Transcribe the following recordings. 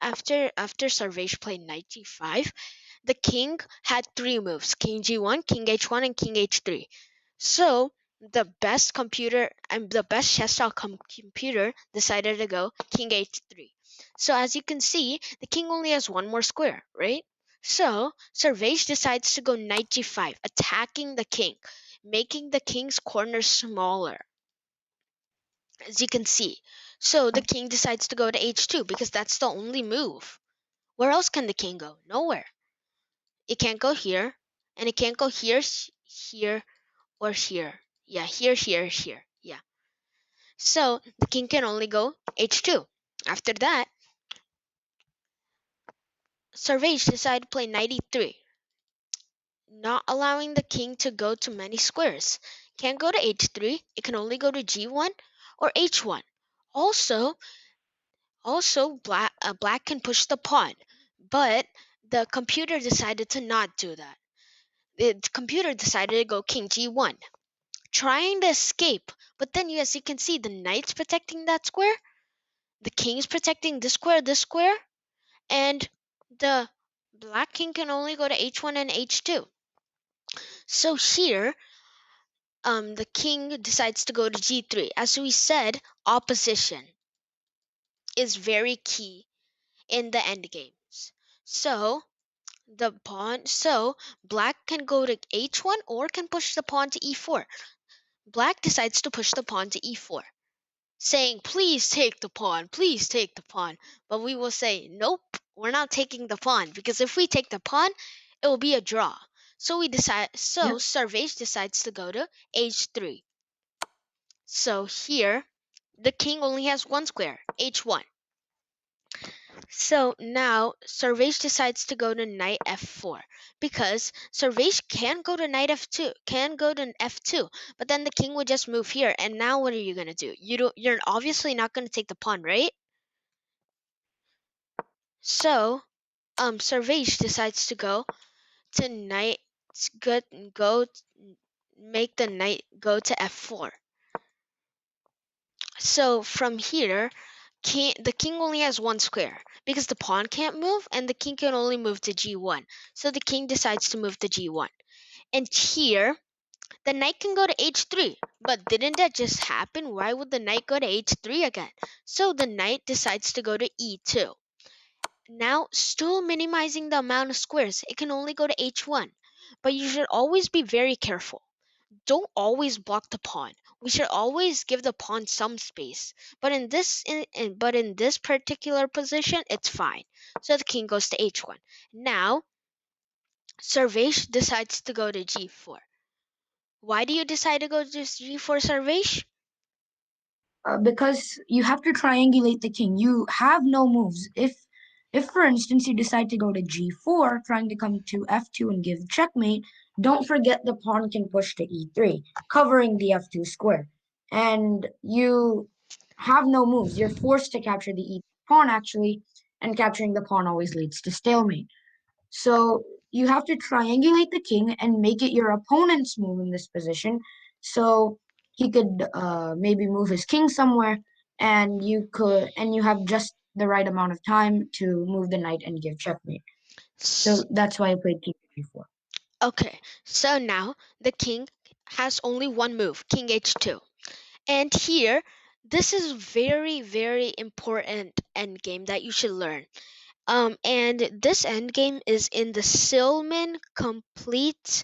after Sarvesh played knight g5, the king had three moves: king g1, king h1, and king h3. So the best computer decided to go king h3. So as you can see, the king only has one more square, right? So Sarvesh decides to go knight g5, attacking the king, making the king's corner smaller, as you can see. So the king decides to go to h2 because that's the only move. Where else can the king go? Nowhere. It can't go here, and it can't go here, here, or here. Yeah, here, here, here. Yeah. So the king can only go h2. After that, Sarvesh decided to play knight e3, not allowing the king to go to many squares. Can't go to h3. It can only go to g1 or h1. Also, black can push the pawn, but the computer decided to not do that. The computer decided to go king g1, trying to escape. But then, as you can see, the knight's protecting that square, the king's protecting this square, and the black king can only go to h1 and h2. So here, the king decides to go to g3. As we said, opposition is very key in the end games. So black can go to h1 or can push the pawn to e4. Black decides to push the pawn to e4, saying, please take the pawn, please take the pawn. But we will say, nope, we're not taking the pawn, because if we take the pawn, it will be a draw. So Yep. Sarvesh decides to go to h3. So here, the king only has one square, h1. So now Sarvesh decides to go to knight f4, because Sarvesh can go to knight f2, can go to f2, but then the king would just move here. And now what are you gonna do? You're obviously not gonna take the pawn, right? So Sarvesh decides to go to knight go, go make the knight go to f4. So from here, the king only has one square because the pawn can't move and the king can only move to g1. So the king decides to move to g1. And here, the knight can go to h3. But didn't that just happen? Why would the knight go to h3 again? So the knight decides to go to e2. Now, still minimizing the amount of squares, it can only go to h1. But you should always be very careful. Don't always block the pawn. We should always give the pawn some space. But in this particular position, it's fine. So the king goes to h1. Now, Sarvesh decides to go to g4. Why do you decide to go to g4, Sarvesh? Because you have to triangulate the king. You have no moves. If for instance you decide to go to g4, trying to come to f2 and give checkmate, don't forget the pawn can push to e3, covering the f2 square. And you have no moves. You're forced to capture the e pawn actually, and capturing the pawn always leads to stalemate. So you have to triangulate the king and make it your opponent's move in this position. So he could maybe move his king somewhere, and you have just the right amount of time to move the knight and give checkmate. So that's why I played king g4. Okay, so now the king has only one move, king h2. And here, this is very, very important endgame that you should learn. And this endgame is in the Silman's complete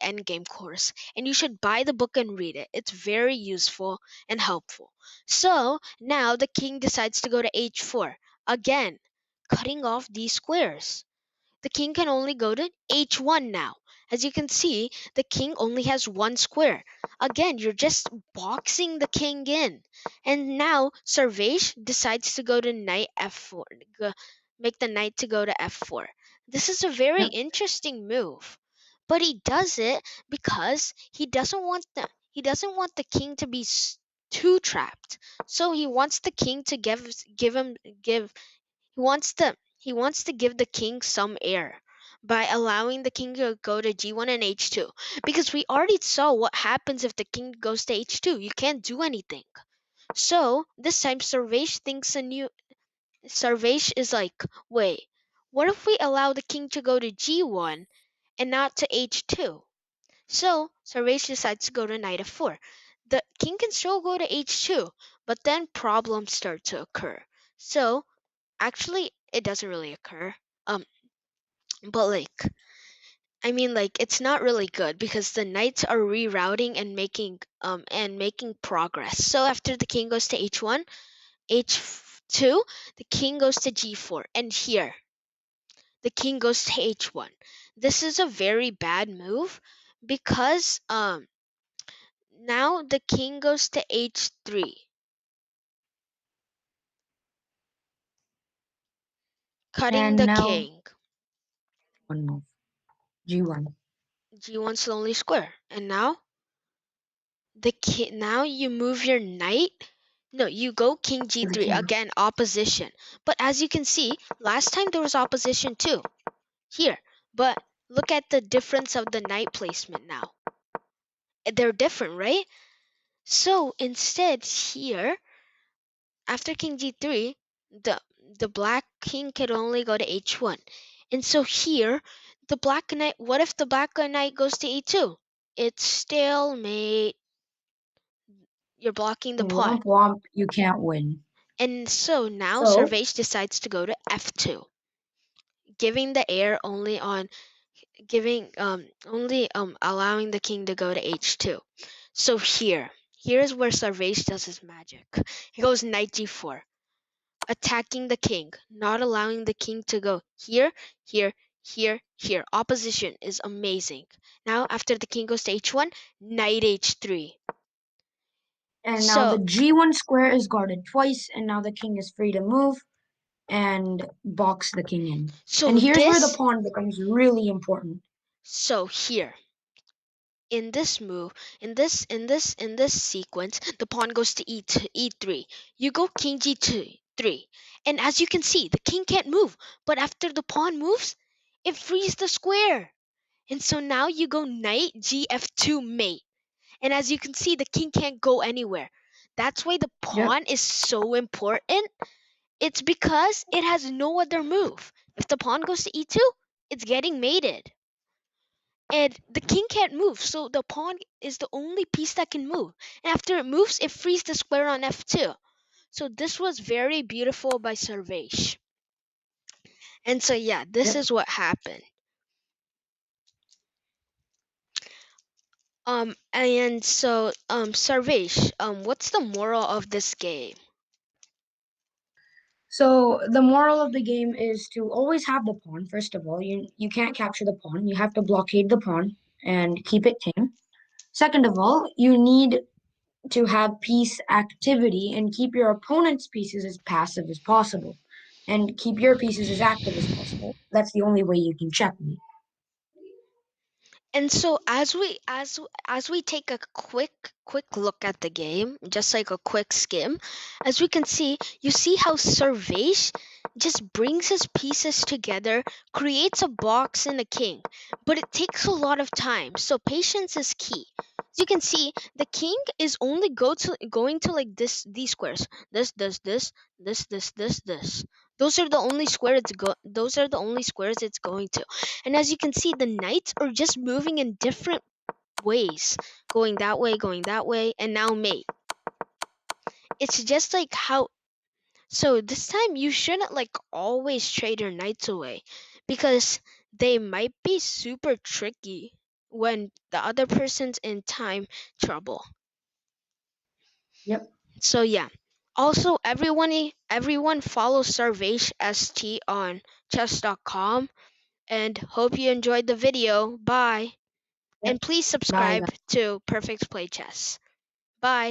endgame course, and you should buy the book and read it. It's very useful and helpful. So now the king decides to go to h4 again, cutting off these squares. The king can only go to h1 now. As you can see, the king only has one square. Again, you're just boxing the king in. And now Sarvesh decides to go to knight f4, make the knight to go to f4. This is a very Yep. interesting move. But he does it because he doesn't want the king to be too trapped. So he wants the king to give he wants to give the king some air by allowing the king to go to g1 and h2, because we already saw what happens if the king goes to h2. You can't do anything. So this time Sarvesh thinks a new Sarvesh is like, wait, what if we allow the king to go to g1 and not to h2? So Sarvesh decides to go to knight f4. The king can still go to h2, but then problems start to occur. So actually, it doesn't really occur. Um, but like, it's not really good because the knights are rerouting and making progress. So after the king goes to h1, h2, the king goes to g4, and here the king goes to h1. This is a very bad move because now the king goes to h3, cutting And the now king. one move, G1. G1's the only square, and now you move your knight. No, you go king To the g3 king. again, opposition. But as you can see, last time there was opposition too here. But look at the difference of the knight placement now. They're different, right? So instead here, after king g3, the the black king could only go to h1. And so here, the black knight, what if the black knight goes to e2? It's stalemate. You're blocking the pawn. Womp womp, you can't win. And so now So, Servais decides to go to f2, giving the heir only on giving only allowing the king to go to h2. So here's where Servais does his magic. He goes knight g4, attacking the king, not allowing the king to go here, here, here, here. Opposition is amazing. Now after the king goes to h1, knight h3. and now the So G1 square is guarded twice, and now the king is free to move and box the king in. And so here's where the this pawn becomes really important. so here in this move, in this sequence, the pawn goes to e3. You go king g3, and as you can see, the king can't move. But after the pawn moves, it frees the square. And so now you go knight gf2 mate. And as you can see, the king can't go anywhere. That's why the Yep, pawn is so important. It's because it has no other move. If the pawn goes to e2, it's getting mated. And the king can't move, so the pawn is the only piece that can move. And after it moves, it frees the square on f2. So this was very beautiful by Servais. And so yeah, this yep. is what happened. And so Servais, what's the moral of this game? So the moral of the game is to always have the pawn. First of all, you can't capture the pawn. You have to blockade the pawn and keep it tame. Second of all, you need to have piece activity and keep your opponent's pieces as passive as possible, and keep your pieces as active as possible. That's the only way you can checkmate. And so as we take a quick look at the game, just like a quick skim, as we can see, you see how Servais just brings his pieces together, creates a box and a king, but it takes a lot of time. So patience is key. As you can see, the king is only going to like these squares. This. Those are the only squares it's going to. And as you can see, the knights are just moving in different ways, going that way, and now mate. It's just like how. So this time you shouldn't like always trade your knights away because they might be super tricky when the other person's in time trouble. Yep. So yeah. Also, everyone follow Sarvesh ST on chess.com and hope you enjoyed the video. Bye. Yep. And please Bye, subscribe guys. to Perfect Play Chess. Bye.